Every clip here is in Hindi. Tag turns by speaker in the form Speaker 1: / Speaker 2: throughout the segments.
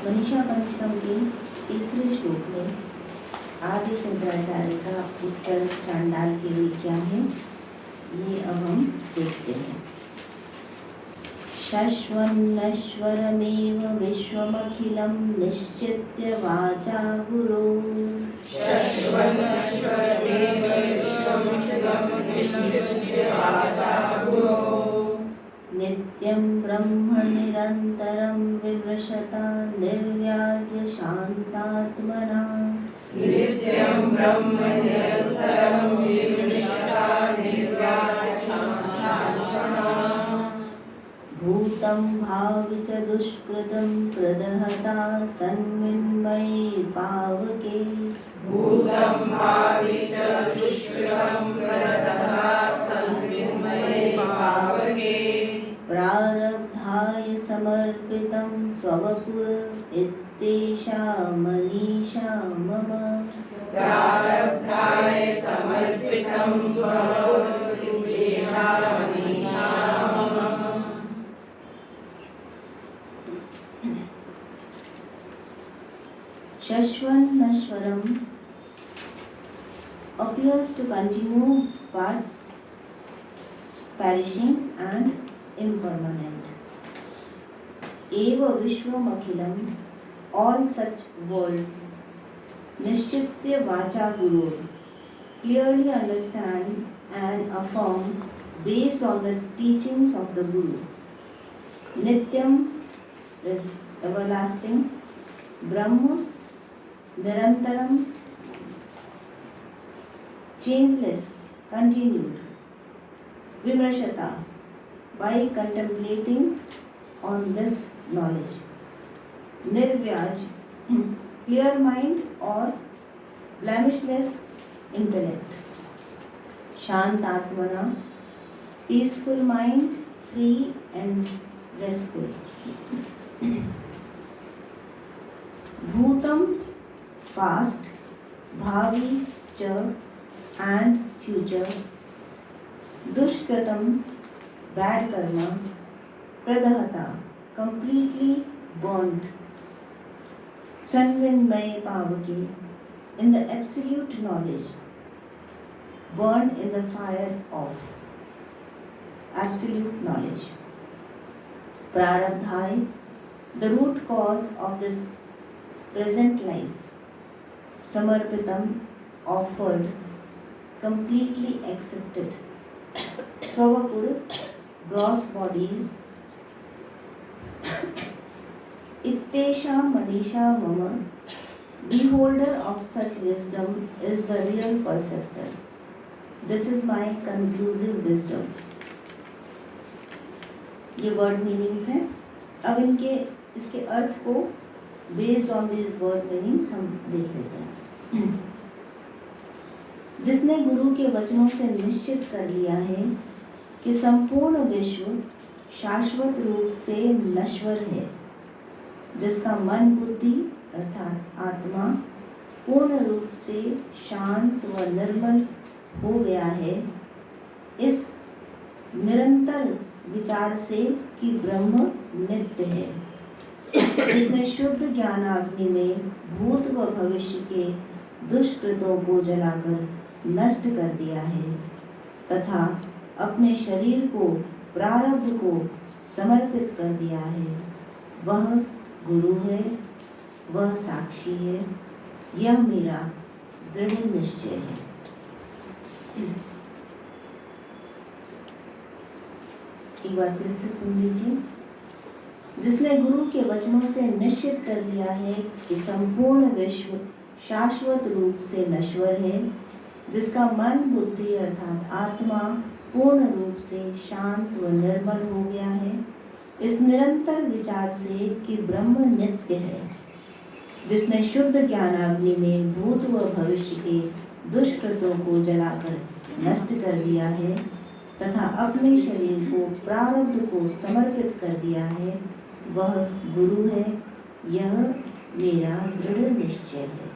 Speaker 1: मनीषा पंचकम के तीसरे श्लोक में आदि शंकराचार्य का उत्तर चांडाल के लिए क्या है, ये अब हम देखते हैं। शश्वन्नश्वरमेव विश्वमखिलं निश्चित्य वाचा गुरो नित्यं ब्रह्म निरन्तरं विमृशता निर्व्याज शान्तात्मना।
Speaker 2: नित्यं ब्रह्म निरन्तरं विमृशता निर्व्याज शान्तात्मना।
Speaker 1: भूतं भावि च दुष्कृतं प्रदहता सन्मिन्मये पावके।
Speaker 2: भूतं भावि च दुष्कृतं प्रदहता सन्मिन्मये पावके।
Speaker 1: प्रारब्धाय समर्पितं स्ववपुर इत्येषा मनीषा मम।
Speaker 2: प्रारब्धाय समर्पितं स्ववपुर इत्येषा मनीषा मम।
Speaker 1: Shashvanashwaram appears to continue but perishing and impermanent. Eva Vishwamakhilam, all such worlds, Nishchitya Vacha Guru, clearly understand and affirm based on the teachings of the Guru. Nityam is everlasting, Brahma Nirantaram, changeless, continued. Vimarshata, by contemplating on this knowledge. Nirvyaj, clear mind or blemishless intellect. Shantatmana, peaceful mind, free and restful. Bhutam, past, bhavi, cha and future. Dushkratam, bad karma. Pradahata, completely burnt. Sanvinmaya pavaki, in the absolute knowledge, burned in the fire of absolute knowledge. Prarabdhai, the root cause of this present life. Samarpitam, offered, completely accepted. Svavapur, gross bodies. Ittesha Manisha Mama, beholder of such wisdom is the real perceptor. This is my conclusive wisdom. ये वर्ड मीनिंग्स हैं। अब इसके अर्थ को based on this word meanings हम देख लेते हैं। जिसने गुरु के वचनों से निश्चित कर लिया है कि संपूर्ण विश्व शाश्वत रूप से नश्वर है, जिसका मन बुद्धि अर्थात आत्मा पूर्ण रूप से शांत व निर्मल हो गया है, इस निरंतर विचार से कि ब्रह्म नित्य है, जिसने शुद्ध ज्ञानाग्नि में भूत व भविष्य के दुष्कृतों को जलाकर नष्ट कर दिया है तथा अपने शरीर को प्रारब्ध को समर्पित कर दिया है, वह गुरु है, वह साक्षी है, यह मेरा दृढ़ निश्चय है। एक बार फिर से सुन लीजिए। जिसने गुरु के वचनों से निश्चित कर लिया है कि संपूर्ण विश्व शाश्वत रूप से नश्वर है, जिसका मन बुद्धि अर्थात आत्मा पूर्ण रूप से शांत व निर्मल हो गया है, इस निरंतर विचार से कि ब्रह्म नित्य है, जिसने शुद्ध ज्ञानाग्नि में भूत व भविष्य के दुष्कृतों को जलाकर नष्ट कर दिया है तथा अपने शरीर को प्रारब्ध को समर्पित कर दिया है, वह गुरु है, यह मेरा दृढ़ निश्चय है।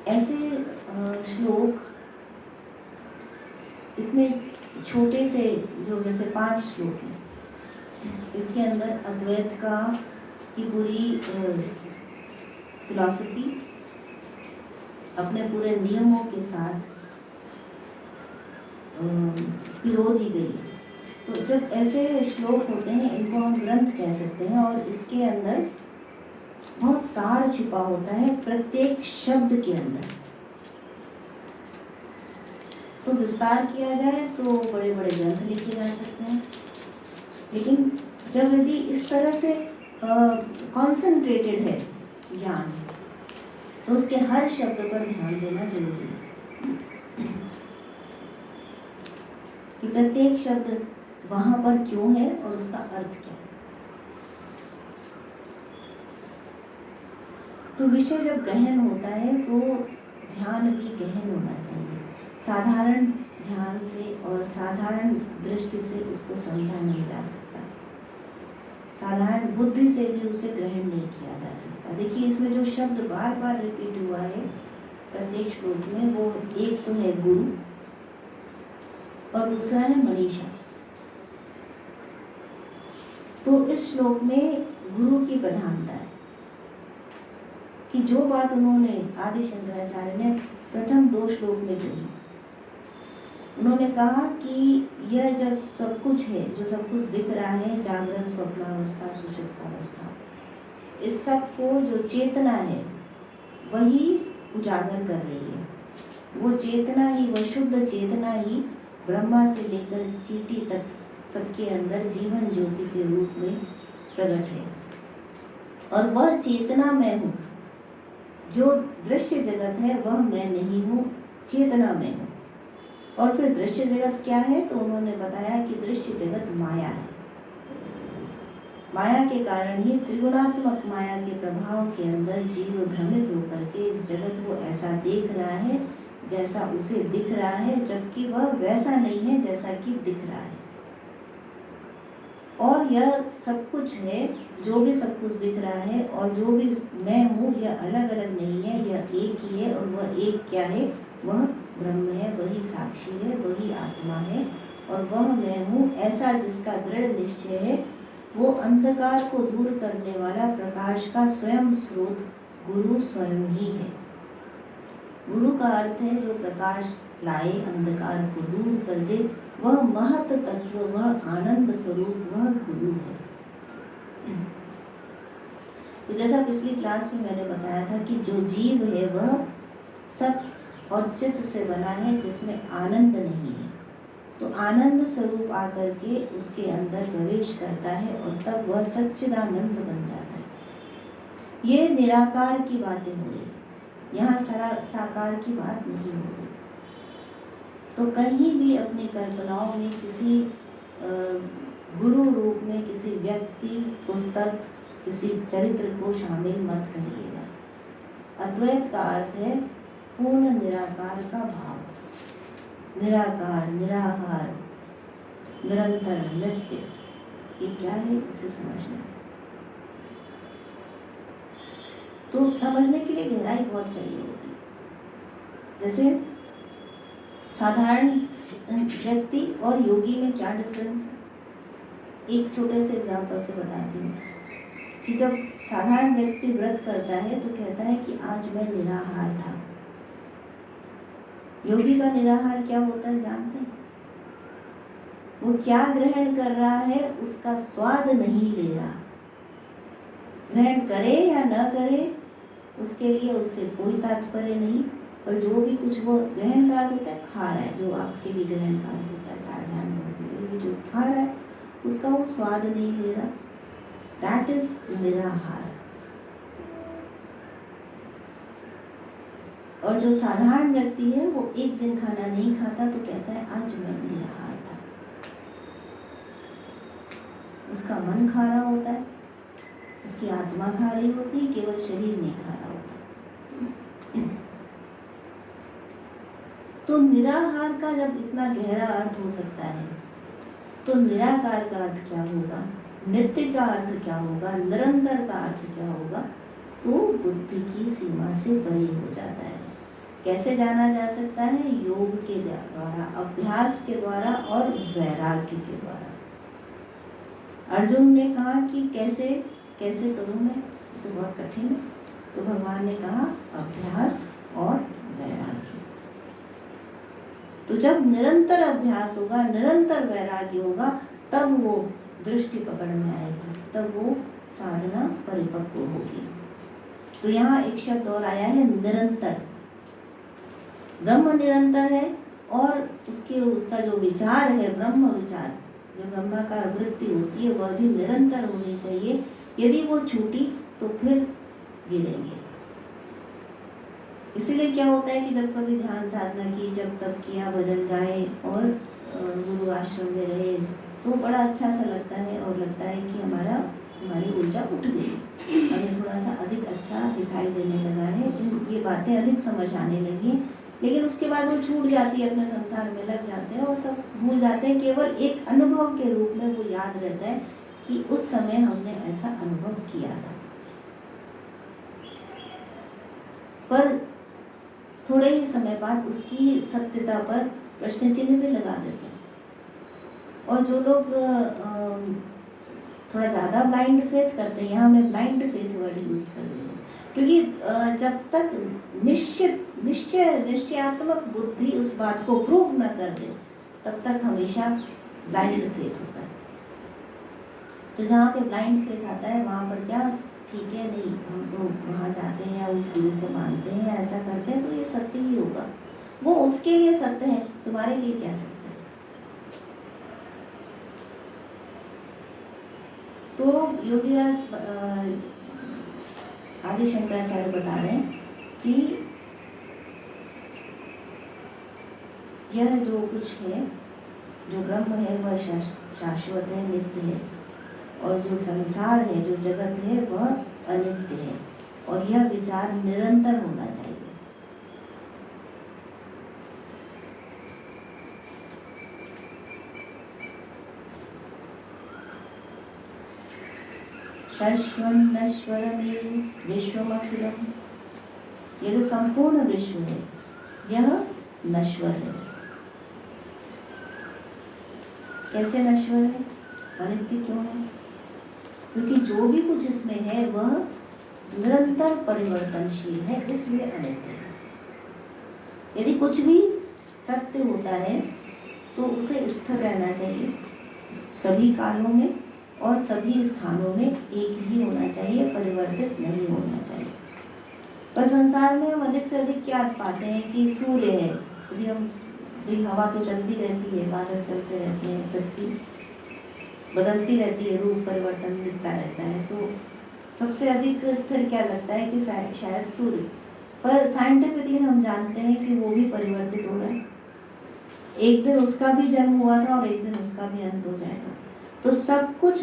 Speaker 1: ऐसे श्लोक इतने छोटे से जो जैसे 5 श्लोक हैं, इसके अंदर अद्वैत की पूरी फिलॉसफी अपने पूरे नियमों के साथ पिरो दी गई है। तो जब ऐसे श्लोक होते हैं, इनको हम ग्रंथ कह सकते हैं, और इसके अंदर बहुत सार छिपा होता है प्रत्येक शब्द के अंदर। तो विस्तार किया जाए तो बड़े बड़े ग्रंथ लिखे जा सकते हैं, लेकिन जब यदि इस तरह से कॉन्सेंट्रेटेड है ज्ञान, तो उसके हर शब्द पर ध्यान देना जरूरी है कि प्रत्येक शब्द वहां पर क्यों है और उसका अर्थ क्या है। तो विषय जब गहन होता है तो ध्यान भी गहन होना चाहिए। साधारण ध्यान से और साधारण दृष्टि से उसको समझा नहीं जा सकता, साधारण बुद्धि से भी उसे ग्रहण नहीं किया जा सकता। देखिए, इसमें जो शब्द बार बार रिपीट हुआ है प्रत्येक श्लोक में, वो एक तो है गुरु और दूसरा है मनीषा। तो इस श्लोक में गुरु की प्रधानता है कि जो बात उन्होंने आदि शंकराचार्य ने प्रथम 2 श्लोक में कही, उन्होंने कहा कि यह जब सब कुछ है, जो सब कुछ दिख रहा है, जागृत, स्वप्नावस्था, सुषुप्तावस्था, इस सब को जो चेतना है वही उजागर कर रही है। वो चेतना ही, वह शुद्ध चेतना ही ब्रह्मा से लेकर चींटी तक सबके अंदर जीवन ज्योति के रूप में प्रकट है। और वह चेतना मैं हूँ। जो दृश्य जगत है वह मैं नहीं हूँ, चेतना मैं हूँ। और फिर दृश्य जगत क्या है? तो उन्होंने बताया कि दृश्य जगत माया है। माया के कारण ही, त्रिगुणात्मक माया के प्रभाव के अंदर जीव भ्रमित होकर के इस जगत को ऐसा देख रहा है जैसा उसे दिख रहा है, जबकि वह वैसा नहीं है जैसा कि दिख रहा है। और यह सब कुछ है, जो भी सब कुछ दिख रहा है और जो भी मैं हूँ, यह अलग अलग नहीं है, यह एक ही है। और वह एक क्या है? वह ब्रह्म है, वही साक्षी है, वही आत्मा है। और वह मैं हूँ ऐसा जिसका दृढ़ निश्चय है, वो अंधकार को दूर करने वाला प्रकाश का स्वयं स्रोत गुरु स्वयं ही है। गुरु का अर्थ है जो प्रकाश लाए, अंधकार को दूर कर दे, वह महत तत्व, वह आनंद स्वरूप, वह गुरु है। तो जैसा पिछली क्लास में मैंने बताया था कि जो जीव है वह सत और चित्त से बना है, जिसमें आनंद नहीं है। तो आनंद स्वरूप आकर के उसके अंदर प्रवेश करता है और तब वह सच्चिदानंद बन जाता है। ये निराकार की बातें हो रही, यहाँ साकार की बात नहीं हो रही। तो कहीं भी अपनी कल्पनाओं में किसी गुरु रूप में किसी व्यक्ति, पुस्तक, किसी चरित्र को शामिल मत करिएगा। अद्वैत का अर्थ है पूर्ण निराकार का भाव। निराकार, निराहार, निरंतर, नित्य, ये क्या है, इसे समझना। तो समझने के लिए गहराई बहुत चाहिए होती है। जैसे साधारण व्यक्ति और योगी में क्या डिफरेंस है, एक छोटे से एग्जाम्पल से बताती हूँ कि जब साधारण व्यक्ति व्रत करता है तो कहता है कि आज मैं निराहार था। योगी का निराहार क्या होता है जानते हैं? वो क्या ग्रहण कर रहा है उसका स्वाद नहीं ले रहा। ग्रहण करे या न करे उसके लिए उससे कोई तात्पर्य नहीं, और जो भी कुछ वो ग्रहण का होता है, खा रहा है, जो आपके भी ग्रहण का होता है साधारण व्यक्ति जो खा रहा है उसका वो स्वाद नहीं ले रहा। दैट इज निराहार। और जो साधारण व्यक्ति है वो एक दिन खाना नहीं खाता तो कहता है आज मैं निराहार था। उसका मन खा रहा होता है, उसकी आत्मा खा रही होती है, केवल शरीर नहीं खा रहा होता। तो निराहार का जब इतना गहरा अर्थ हो सकता है तो निराकार का अर्थ क्या होगा, नित्य का अर्थ क्या होगा, निरंतर का अर्थ क्या होगा? तो बुद्धि की सीमा से परे हो जाता है। कैसे जाना जा सकता है? योग के द्वारा, अभ्यास के द्वारा और वैराग्य के द्वारा। अर्जुन ने कहा कि कैसे कैसे करूं मैं, तो बहुत कठिन है। तो भगवान ने कहा अभ्यास और वैराग्य। तो जब निरंतर अभ्यास होगा, निरंतर वैराग्य होगा, तब वो दृष्टि पकड़ में आएगी, तब वो साधना परिपक्व होगी। तो यहाँ एक शब्द और आया है, निरंतर। ब्रह्म निरंतर है और उसका जो विचार है, ब्रह्म विचार, जो ब्रह्माकार वृत्ति होती है, वह भी निरंतर होनी चाहिए। यदि वो छूटी तो फिर गिरेंगे। इसीलिए क्या होता है कि जब कभी ध्यान साधना की, जब तब किया, भजन गाए और गुरु आश्रम में रहे, तो बड़ा अच्छा सा लगता है और लगता है कि हमारी ऊर्जा उठ गई, हमें थोड़ा सा अधिक अच्छा दिखाई देने लगा है, ये बातें अधिक समझ आने लगी। लेकिन उसके बाद वो छूट जाती है, अपने संसार में लग जाते हैं और सब भूल जाते हैं। केवल एक अनुभव के रूप में वो याद रहता है कि उस समय हमने ऐसा अनुभव किया था। पर थोड़े ही समय बाद उसकी सत्यता पर प्रश्न चिन्ह भी लगा देते हैं। और जो लोग थोड़ा ज़्यादा ब्लाइंड फेथ करते हैं, यहाँ मैं ब्लाइंड फेथ वर्ड यूज़ कर रही हूँ, क्योंकि जब तक निश्चयात्मक बुद्धि उस बात को प्रूव न कर दे, तब तक हमेशा ब्लाइंड फेथ होता है। तो जहाँ पे ब्लाइंड फेथ आता है, वहाँ पर क्या, ठीक है, नहीं हम तो वहाँ जाते हैं, उस गुरु को मानते हैं, ऐसा करते हैं, तो ये सत्य ही होगा। वो उसके लिए सत्य है, तुम्हारे लिए क्या सत्य है? तो योगीराज आदि शंकराचार्य बता रहे हैं कि यह जो कुछ है, जो ब्रह्म है, वह शाश्वत है, नित्य है, और जो संसार है, जो जगत है, वह अनित्य है, और यह विचार निरंतर होना चाहिए। शाश्वत नश्वरमेव विश्वमखिलम्, ये जो संपूर्ण विश्व है, यह नश्वर है। कैसे नश्वर है? अनित्य क्यों है? क्योंकि जो भी कुछ इसमें है वह निरंतर परिवर्तनशील है, इसलिए अनित्य है। यदि कुछ भी सत्य होता है तो उसे स्थिर रहना चाहिए, सभी कालों में और सभी स्थानों में एक ही होना चाहिए, परिवर्तित नहीं होना चाहिए। पर संसार में हम अधिक से अधिक क्या पाते हैं कि सूर्य है, यदि हम हवा तो चलती रहती है, बादल चलते रहते हैं, पृथ्वी बदलती रहती है, रूप परिवर्तन दिखता रहता है, तो सबसे अधिक स्थिर क्या लगता है कि शायद सूर्य। पर साइंटिफिकली हम जानते हैं कि वो भी परिवर्तित हो रहा है, एक दिन उसका भी जन्म हुआ था और एक दिन उसका भी अंत हो जाएगा। तो सब कुछ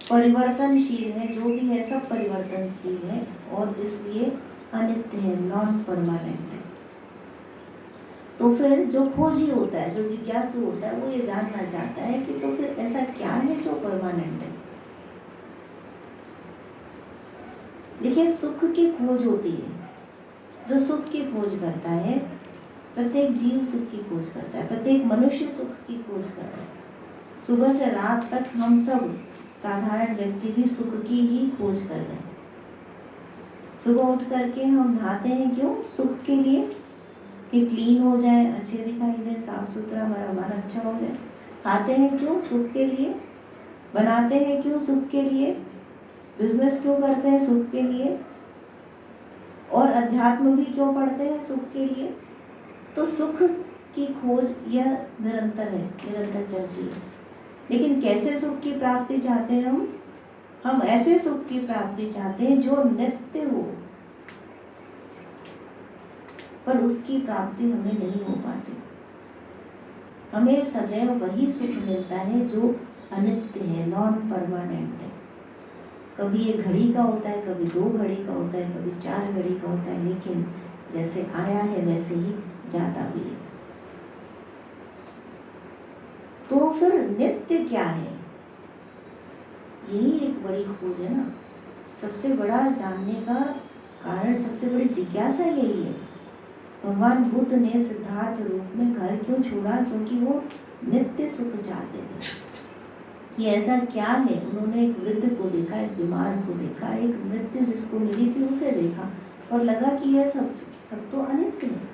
Speaker 1: परिवर्तनशील है, जो भी है सब परिवर्तनशील है, और इसलिए अनित्य है, नॉन परमानेंट है। तो फिर जो खोजी होता है, जो जिज्ञासु होता है, वो ये जानना चाहता है कि तो फिर ऐसा क्या है जो परमानेंट है। देखिए, सुख की खोज होती है, जो सुख की खोज करता है, प्रत्येक जीव सुख की खोज करता है, प्रत्येक मनुष्य सुख की खोज कर रहा है। सुबह से रात तक हम सब साधारण व्यक्ति भी सुख की ही खोज कर रहे हैं। सुबह उठ करके हम नहाते हैं, क्यों? सुख के लिए, कि क्लीन हो जाए, अच्छे दिखाई दे, साफ सुथरा, हमारा मन अच्छा हो जाए। खाते हैं क्यों? सुख के लिए। बनाते हैं क्यों? सुख के लिए। बिजनेस क्यों करते हैं? सुख के लिए। और अध्यात्म भी क्यों पढ़ते हैं? सुख के लिए। तो सुख की खोज यह निरंतर है, निरंतर चलती है। लेकिन कैसे सुख की प्राप्ति चाहते हैं हम ऐसे सुख की प्राप्ति चाहते हैं जो नित्य हो, पर उसकी प्राप्ति हमें नहीं हो पाती। हमें सदैव वही सुख मिलता है जो अनित्य है, नॉन परमानेंट है। कभी 1 घड़ी का होता है, कभी 2 घड़ी का होता है, कभी 4 घड़ी का होता है, लेकिन जैसे आया है वैसे ही जाता भी है। तो फिर नित्य क्या है? यही एक बड़ी खोज है ना। सबसे बड़ा जानने का कारण, सबसे बड़ी जिज्ञासा यही है भगवान बुद्ध ने सिद्धार्थ रूप में घर क्यों छोड़ा? क्योंकि वो नित्य सुख चाहते थे कि ऐसा क्या है। उन्होंने एक वृद्ध को देखा, एक बीमार को देखा, एक मृत्यु जिसको मिली थी उसे देखा और लगा कि यह सब तो अनित्य है।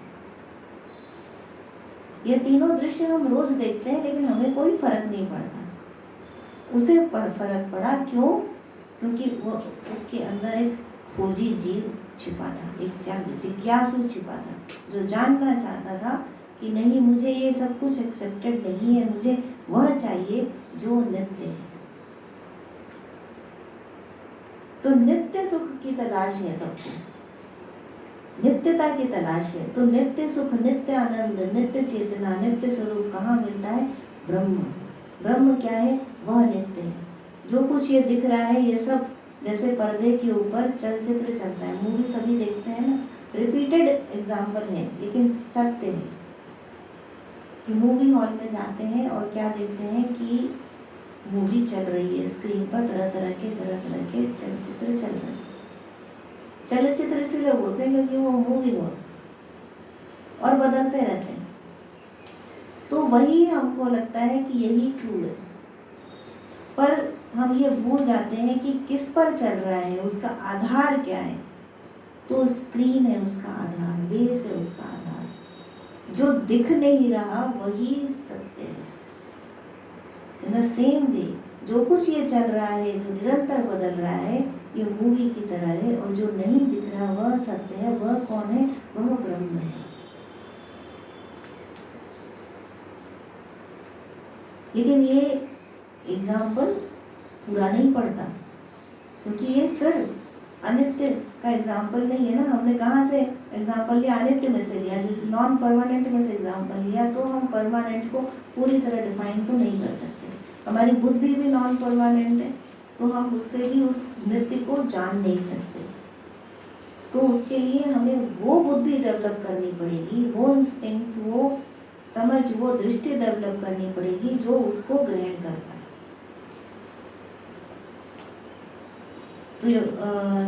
Speaker 1: ये तीनों दृश्य हम रोज देखते हैं लेकिन हमें कोई फर्क नहीं पड़ता। उसे फर्क पड़ा, क्यों? क्योंकि वो उसके अंदर एक खोजी जीव छिपा था, एक जिज्ञासु छिपा था, जो जानना चाहता था कि नहीं, मुझे ये सब कुछ एक्सेप्टेड नहीं है, मुझे वह चाहिए जो नित्य है। तो नित्य सुख की तलाश है सबको, नित्यता की तलाश है। तो नित्य सुख, नित्य आनंद, नित्य चेतना, नित्य स्वरूप कहाँ मिलता है? ब्रह्म। ब्रह्म क्या है? वह नित्य है। जो कुछ ये दिख रहा है ये सब जैसे पर्दे के ऊपर चलचित्र चलता है, मूवी सभी देखते हैं ना, रिपीटेड एग्जाम्पल है लेकिन सत्य है कि मूवी हॉल में जाते हैं और क्या देखते हैं कि मूवी चल रही है, स्क्रीन पर तरह तरह के चलचित्र चल रहे हैं। चलचित्र इसीलिए बोलते हैं क्योंकि वो मूवी हो और बदलते रहते हैं। तो वही हमको लगता है कि यही ट्रू है, पर हम ये भूल जाते हैं कि किस पर चल रहा है, उसका आधार क्या है। तो स्क्रीन है उसका आधार, बेस है उसका आधार। जो दिख नहीं रहा वही सत्य है। इन द सेम वे जो कुछ ये चल रहा है, जो निरंतर बदल रहा है, ये मूवी की तरह है, और जो नहीं दिख रहा वह सत्य है। वह कौन है? वह ब्रह्म है। लेकिन ये एग्जाम्पल पूरा नहीं पड़ता क्योंकि ये फिर अनित्य का एग्जाम्पल नहीं है ना। हमने कहाँ से एग्जाम्पल लिया? अनित्य में से लिया, जो नॉन परमानेंट में से एग्जाम्पल लिया। तो हम परमानेंट को पूरी तरह डिफाइन तो नहीं कर सकते। हमारी बुद्धि भी नॉन परमानेंट है, तो हम उससे भी उस नित्य को जान नहीं सकते। तो उसके लिए हमें वो बुद्धि डेवलप करनी पड़ेगी, वो इंस्टिंक्ट, वो समझ, वो दृष्टि डेवलप करनी पड़ेगी जो उसको ग्रहण कर पाए। तो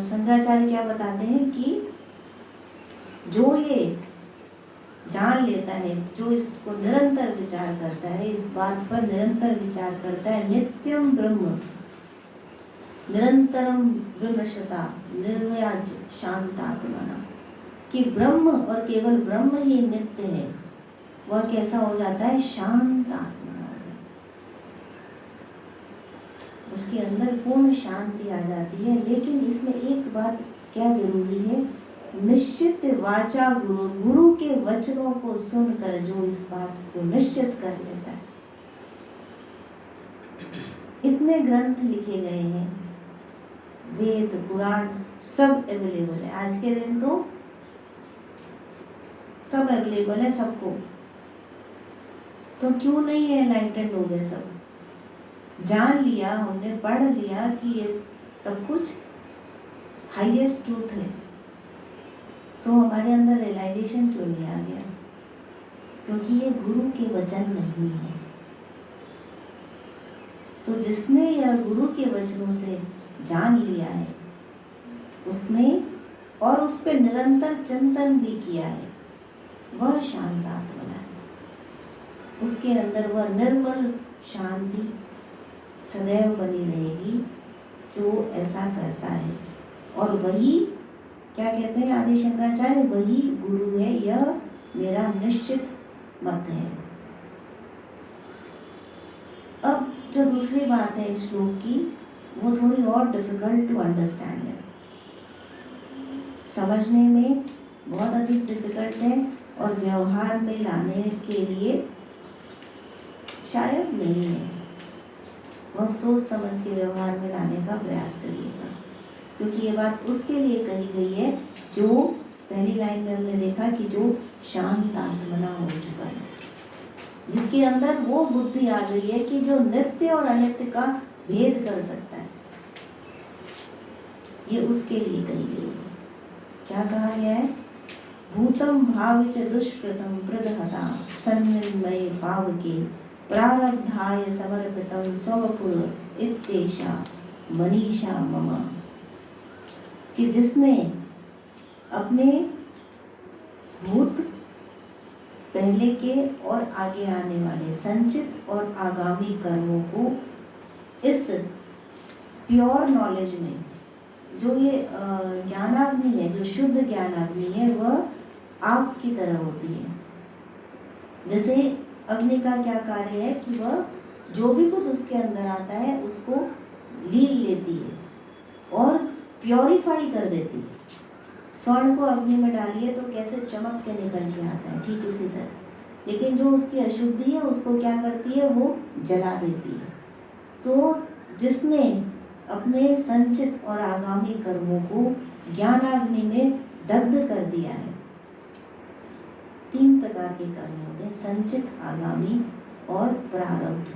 Speaker 1: शंकराचार्य क्या बताते हैं कि जो ये जान लेता है, जो इसको निरंतर विचार करता है, इस बात पर निरंतर विचार करता है, नित्यम ब्रह्म निरंतरम विमर्शता निर्वयाज शांतात्मना, कि ब्रह्म और केवल ब्रह्म ही नित्य है, वह कैसा हो जाता है? शांत आत्मा हो जाता है। उसके अंदर पूर्ण शांति आ जाती है। लेकिन इसमें एक बात क्या जरूरी है? निश्चित वाचा गुरु, गुरु के वचनों को सुनकर जो इस बात को निश्चित कर लेता है। इतने ग्रंथ लिखे गए हैं, वेद पुराण सब अवेलेबल है। आज के दिन तो सब अवेलेबल है सबको, तो क्यों नहीं है एनलाइटेंड हो गए सब? जान लिया हमने, पढ़ लिया कि ये सब कुछ हाईएस्ट ट्रूथ है, तो हमारे अंदर रियलाइजेशन क्यों नहीं आ गया? क्योंकि ये गुरु के वचन नहीं है। तो जिसने यह गुरु के वचनों से जान लिया है उसने, और उस पर निरंतर चिंतन भी किया है, वह शांतात्मा है। उसके अंदर वह निर्मल शांति सदैव बनी रहेगी जो ऐसा करता है। और वही क्या कहते हैं आदि शंकराचार्य? वही गुरु है, यह मेरा निश्चित मत है। अब जो दूसरी बात है इस श्लोक की, वो थोड़ी और डिफिकल्ट टू अंडरस्टैंड है, समझने में बहुत अधिक डिफिकल्ट है, और व्यवहार में लाने के लिए शायद नहीं है। बहुत सोच समझ के व्यवहार में लाने का प्रयास करिएगा, क्योंकि ये बात उसके लिए कही गई है जो पहली लाइन में हमने देखा कि जो शांत आत्मना हो चुका है, जिसके अंदर वो बुद्धि आ गई है कि जो नित्य और अनित्य का भेद कर सकता है। ये उसके लिए कही गई है। क्या कहा गया है? भूतम भाव च दुष्कृतम प्रदहता सन्निर्मय भाव के प्रारब्धाय समर्पितम स्वपुर इत्येषा मनीषा मम, कि जिसने अपने भूत पहले के और आगे आने वाले संचित और आगामी कर्मों को इस प्योर नॉलेज में, जो ये ज्ञानाग्नि है, जो शुद्ध ज्ञानाग्नि है, वह आग की तरह होती है। जैसे अग्नि का क्या कार्य है कि वह जो भी कुछ उसके अंदर आता है उसको लील लेती है और प्योरीफाई कर देती है। स्वर्ण को अग्नि में डालिए तो कैसे चमक के निकल के आता है, ठीक इसी तरह। लेकिन जो उसकी अशुद्धि है उसको क्या करती है, वो जला देती है। तो जिसने अपने संचित और आगामी कर्मों को ज्ञानाग्नि में दग्ध कर दिया है, 3 प्रकार के कर्म होते हैं, संचित, आगामी और प्रारब्ध।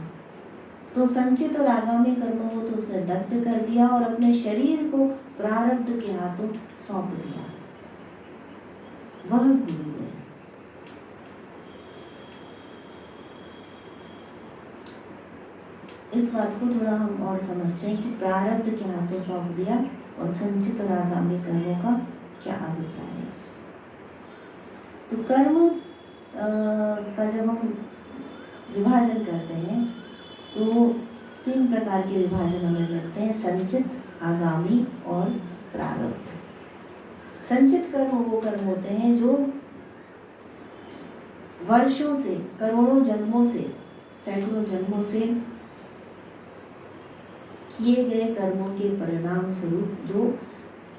Speaker 1: तो संचित और आगामी कर्मों को तो उसने दग्ध कर दिया और अपने शरीर को प्रारब्ध के हाथों सौंप दिया। वह गुरु है। इस बात को थोड़ा हम और समझते हैं कि प्रारब्ध के हाथों सौंप दिया और संचित और आगामी कर्मों का क्या अभिप्राय है। तो कर्म का जब हम विभाजन करते हैं तो 3 प्रकार के विभाजन हमें मिलते हैं, संचित, आगामी और प्रारब्ध। संचित कर्म वो कर्म होते हैं जो वर्षों से, करोड़ों जन्मों से, सैकड़ों जन्मों से किए गए कर्मों के परिणाम स्वरूप जो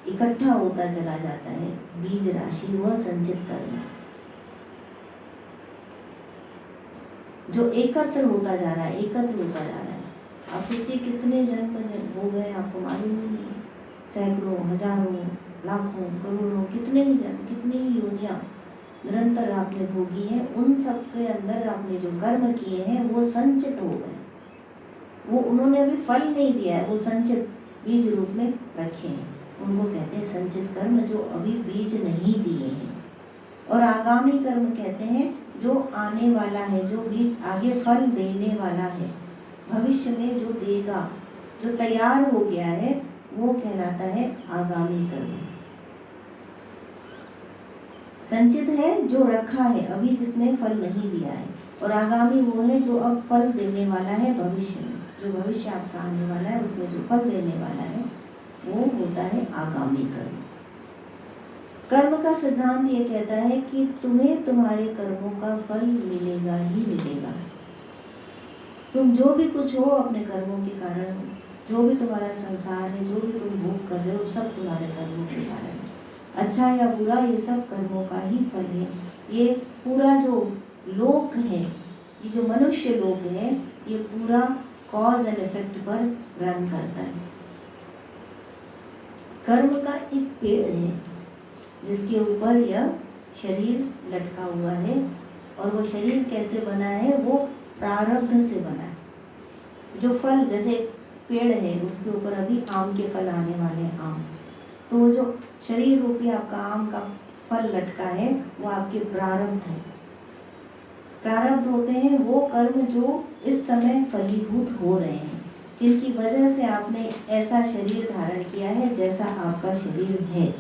Speaker 1: इकट्ठा होता चला जाता है, बीज राशि, वह संचित कर्म है। जो एकत्र होता जा रहा है, एकत्र होता जा रहा है। आप सोचिए कितने जन्म हो गए, आपको मालूम ही नहीं है। सैकड़ों, हजारों, लाखों, करोड़ों, कितने ही जन्म, कितनी ही योनियां निरंतर आपने भोगी है। उन सब के अंदर आपने जो कर्म किए हैं वो संचित हो गए। वो उन्होंने अभी फल नहीं दिया है, वो संचित बीज रूप में रखे हैं। उनको कहते हैं संचित कर्म, जो अभी बीज नहीं दिए हैं। और आगामी कर्म कहते हैं जो आने वाला है, जो भी आगे फल देने वाला है, भविष्य में जो देगा, जो तैयार हो गया है, वो कहलाता है आगामी कर्म। संचित है जो रखा है, अभी जिसने फल नहीं दिया है, और आगामी वो है जो अब फल देने वाला है भविष्य में। जो भविष्य आपका आने वाला है उसमें जो फल देने वाला है वो होता है आगामी कर्म। कर्म का सिद्धांत ये कहता है कि तुम्हें तुम्हारे कर्मों का फल मिलेगा ही मिलेगा। तुम जो भी कुछ हो अपने कर्मों के कारण, जो भी तुम्हारा संसार है, जो भी तुम भोग कर रहे हो, सब तुम्हारे कर्मों के कारण है। अच्छा या बुरा, ये सब कर्मों का ही फल है। ये पूरा जो लोक है, ये जो मनुष्य लोक है, ये पूरा कॉज एंड इफेक्ट पर रन करता है। कर्म का एक पेड़ है जिसके ऊपर यह शरीर लटका हुआ है, और वो शरीर कैसे बना है, वो प्रारब्ध से बना है। जो फल, जैसे पेड़ है उसके ऊपर अभी आम के फल आने वाले हैं, आम, तो वो जो शरीर रूपी आपका आम का फल लटका है वो आपके प्रारब्ध है। प्रारब्ध होते हैं वो कर्म जो इस समय फलीभूत हो रहे हैं, जिनकी वजह से आपने ऐसा शरीर धारण किया है जैसा आपका शरीर है।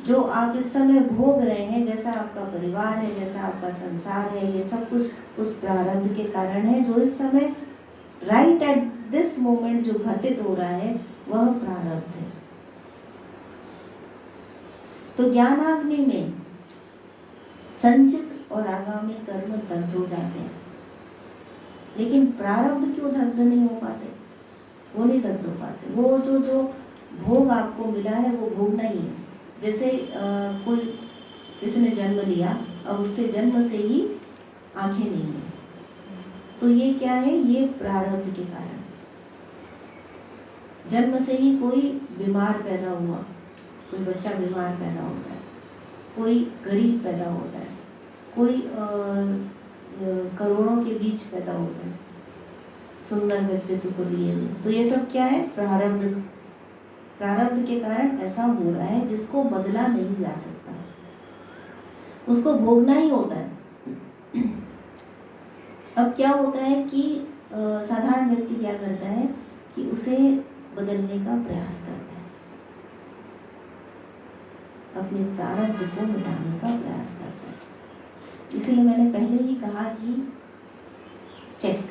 Speaker 1: जो आप इस समय भोग रहे हैं, जैसा आपका परिवार है, जैसा आपका संसार है, ये सब कुछ उस प्रारब्ध के कारण है। जो इस समय राइट एट दिस मोमेंट जो घटित हो रहा है वह प्रारब्ध है। तो ज्ञानाग्नि में संचित और आगामी कर्म दग्ध हो जाते हैं, लेकिन प्रारब्ध क्यों दग्ध नहीं हो पाते? वो नहीं दग्ध हो पाते। वो जो भोग आपको मिला है वो भोगना ही है। जैसे कोई किसी ने जन्म लिया, अब उसके जन्म से ही आंखें नहीं है, तो ये क्या है? ये प्रारब्ध के कारण। जन्म से ही कोई बीमार पैदा हुआ, कोई बच्चा बीमार पैदा होता है, कोई गरीब पैदा होता है, कोई करोड़ों के बीच पैदा होता है, सुंदर व्यक्तित्व को लिए हुए। तो ये सब क्या है? प्रारब्ध। प्रारब्ध के कारण ऐसा हो रहा है जिसको बदला नहीं जा सकता, उसको भोगना ही होता है। अब क्या होता है कि साधारण व्यक्ति क्या करता है कि उसे बदलने का प्रयास करता है, अपने प्रारब्ध को मिटाने का प्रयास करता है। इसलिए मैंने पहले ही कहा कि चेक,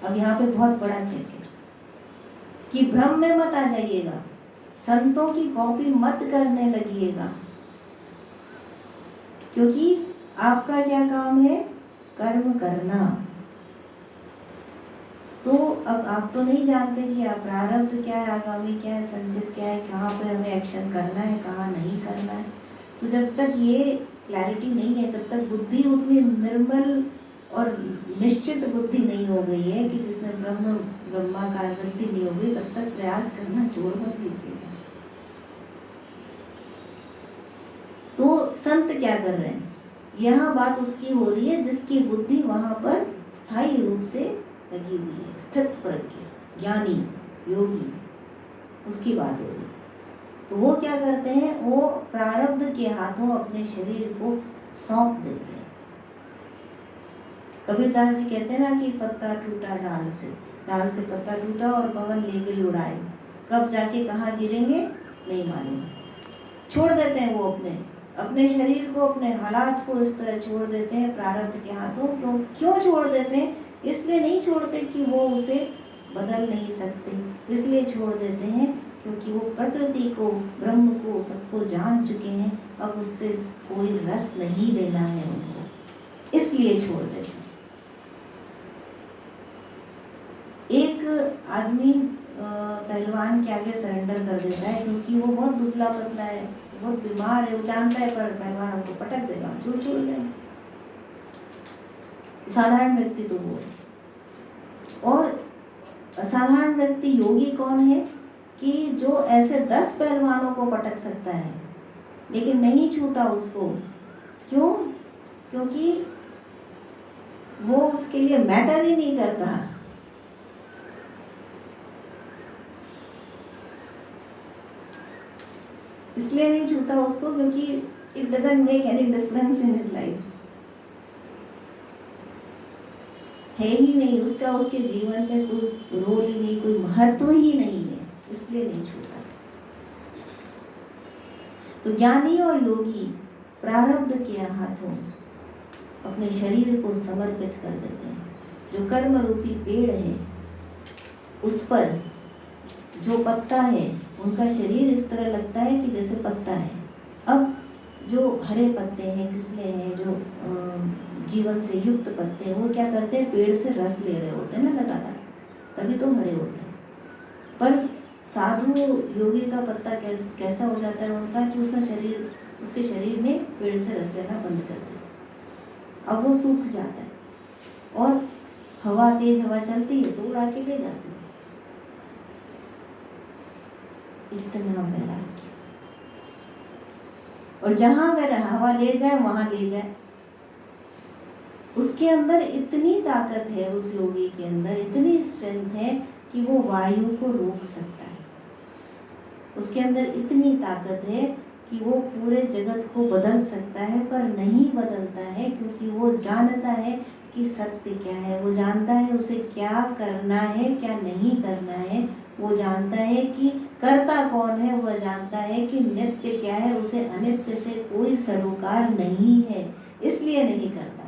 Speaker 1: अब यहाँ पे बहुत बड़ा चेक है कि भ्रम में मत आ जाइएगा, संतों की कॉपी मत करने लगिएगा, क्योंकि आपका क्या काम है? कर्म करना। तो अब आप तो नहीं जानते कि आप प्रारब्ध क्या है, आगामी क्या है, संचित क्या है, कहाँ पे हमें एक्शन करना है, कहाँ नहीं करना है। तो जब तक ये क्लैरिटी नहीं है, जब तक बुद्धि उतनी निर्मल और निश्चित बुद्धि नहीं हो गई है कि जिसमें ब्रह्माकार वृत्ति नहीं हो गई, तब तक प्रयास करना छोड़ मत दीजिएगा। तो संत क्या कर रहे हैं? यहाँ बात उसकी हो रही है जिसकी बुद्धि वहां पर स्थायी रूप से लगी हुई है, स्थित प्रज्ञ, ज्ञानी, योगी, उसकी बात हो रही है। तो वो क्या करते हैं? वो प्रारब्ध के हाथों अपने शरीर को सौंप देते हैं। कबीरदास जी कहते हैं ना कि पत्ता टूटा डाल से पत्ता टूटा और पवन ले गई उड़ाए, कब जाके कहाँ गिरेंगे नहीं मालूम। छोड़ देते हैं वो अपने शरीर को, अपने हालात को इस तरह छोड़ देते हैं प्रारब्ध के हाथों। क्यों छोड़ देते हैं? इसलिए नहीं छोड़ते कि वो उसे बदल नहीं सकते, इसलिए छोड़ देते हैं क्योंकि वो प्रकृति को, ब्रह्म को, सबको जान चुके हैं। अब उससे कोई रस नहीं लेना है उनको, इसलिए छोड़ देते हैं। एक आदमी पहलवान के आगे सरेंडर कर देता है क्योंकि वो बहुत दुबला पतला है, बहुत बीमार है, वो जानता है पर पहलवान हमको पटक देगा, छोड़ जाए। साधारण व्यक्ति तो वो है। और असाधारण व्यक्ति योगी कौन है? कि जो ऐसे 10 पहलवानों को पटक सकता है लेकिन नहीं छूता उसको। क्यों? क्योंकि वो उसके लिए मैटर ही नहीं करता। इसलिए नहीं छूता उसको क्योंकि it doesn't make any difference in his life. है ही नहीं उसका, उसके जीवन में कोई रोल ही नहीं, कोई महत्व ही नहीं है, इसलिए नहीं छूता। तो ज्ञानी और योगी प्रारब्ध के हाथों अपने शरीर को समर्पित कर देते हैं। जो कर्म रूपी पेड़ है उस पर जो पत्ता है, उनका शरीर इस तरह लगता है कि जैसे पत्ता है। अब जो हरे पत्ते हैं, किसले हैं, जो जीवन से युक्त पत्ते हैं, वो क्या करते हैं? पेड़ से रस ले रहे होते हैं ना लगातार, तभी तो हरे होते हैं। पर साधु योगी का पत्ता कैसा हो जाता है उनका कि उसके शरीर में पेड़ से रस लेना बंद कर देते। अब वो सूख जाता है और तेज हवा चलती है तो उड़ा के ले जाती है। इतना वैराग्य, और जहां हवा ले जाए वहां ले जाए। उसके अंदर इतनी ताकत है, उस योगी के अंदर इतनी स्ट्रेंथ है कि वो वायु को रोक सकता है। उसके अंदर इतनी ताकत है कि वो पूरे जगत को बदल सकता है, पर नहीं बदलता है क्योंकि वो जानता है कि सत्य क्या है। वो जानता है उसे क्या करना है, क्या नहीं करना है। वो जानता है कि कर्ता कौन है। वह जानता है कि नित्य क्या है, उसे अनित्य से कोई सरोकार नहीं है, इसलिए नहीं करता।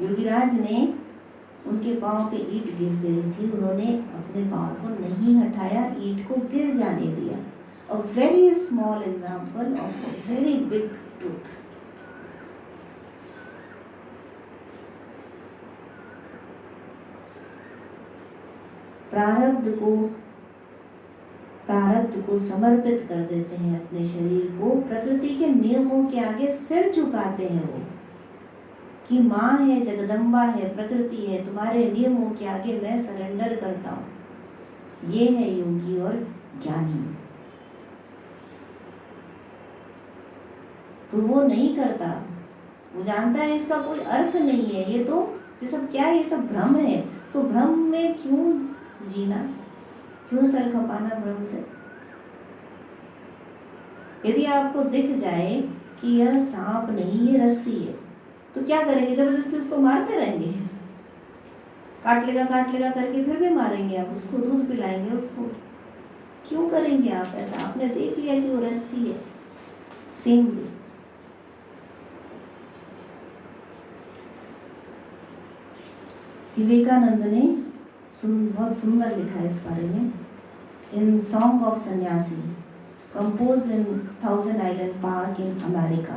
Speaker 1: योगीराज ने, उनके पांव पे ईंट गिर गई थी, उन्होंने अपने पांव को नहीं हटाया, ईंट को गिर जाने दिया। A very small example of a very big truth. प्रारब्ध को समर्पित कर देते हैं अपने शरीर को, प्रकृति के नियमों के आगे सिर झुकाते हैं वो, कि माँ है, जगदम्बा है, प्रकृति है, तुम्हारे नियमों के आगे मैं सरेंडर करता हूँ। ये है योगी और ज्ञानी। तो वो नहीं करता, वो जानता है इसका कोई अर्थ नहीं है, ये सब क्या है, ये सब भ्रम है। तो भ्रम में क्यों जीना, क्यों सर खपाना भ्रम से? यदि आपको दिख जाए कि यह सांप नहीं, ये रस्सी है, तो क्या करेंगे? जबरदस्ती उसको मारते रहेंगे, काट लेगा करके फिर भी मारेंगे आप उसको, दूध पिलाएंगे उसको, क्यों करेंगे आप ऐसा? आपने देख लिया कि वो रस्सी है। सेम वे विवेकानंद ने बहुत सुंदर लिखा है इस बारे में। इन सॉन्ग ऑफ सन्यासी composed in Thousand Island Park in America,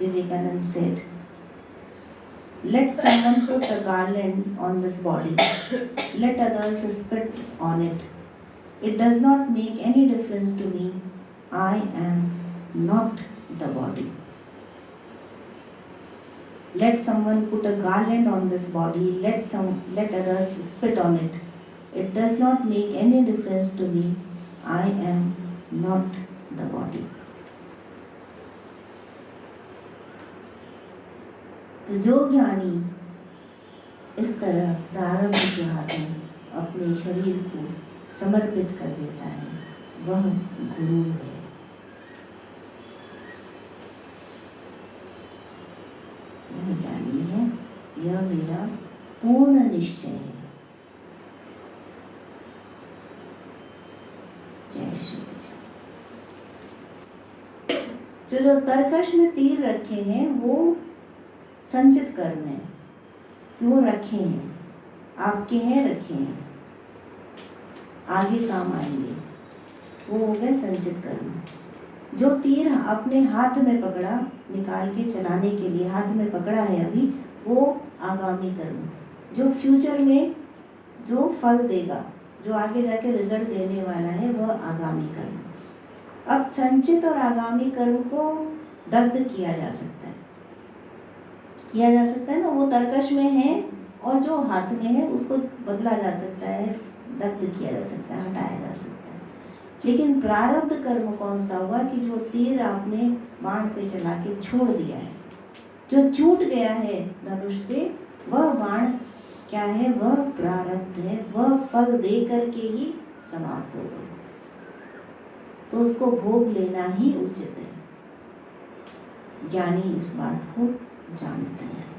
Speaker 1: Vivekanand said, "Let someone put a garland on this body. Let others spit on it. It does not make any difference to me. I am not the body." Let someone put a garland on this body. Let others spit on it. It does not make any difference to me. I am not the body. तो जो ज्ञानी इस तरह प्रारब्ध के हाथों अपने शरीर को समर्पित कर देता है वह गुरु है। वह ज्ञानी है। यह मेरा पूर्ण निश्चय है। जय श्री कृष्ण। जो तरकश में तीर रखे हैं वो संचित कर्म है कि वो रखे हैं, आपके हैं, रखे हैं, आगे काम आएंगे, वो हो गए संचित कर्म। जो तीर अपने हाथ में पकड़ा, निकाल के चलाने के लिए हाथ में पकड़ा है अभी, वो आगामी कर्म। जो फ्यूचर में जो फल देगा, जो आगे जाके रिजल्ट देने वाला है, वह आगामी कर्म। अब संचित और आगामी कर्म को दग्ध किया जा सकता है ना। वो तरकश में है और जो हाथ में है उसको बदला जा सकता है, दग्ध किया जा सकता है, हटाया जा सकता है। लेकिन प्रारब्ध कर्म कौन सा हुआ कि जो तीर आपने बाण पे चला के छोड़ दिया है, जो छूट गया है धनुष से, वह बाण क्या है? वह प्रारब्ध है। वह फल दे करके ही समाप्त होगा, तो उसको भोग लेना ही उचित है। ज्ञानी इस बात को जानते हैं।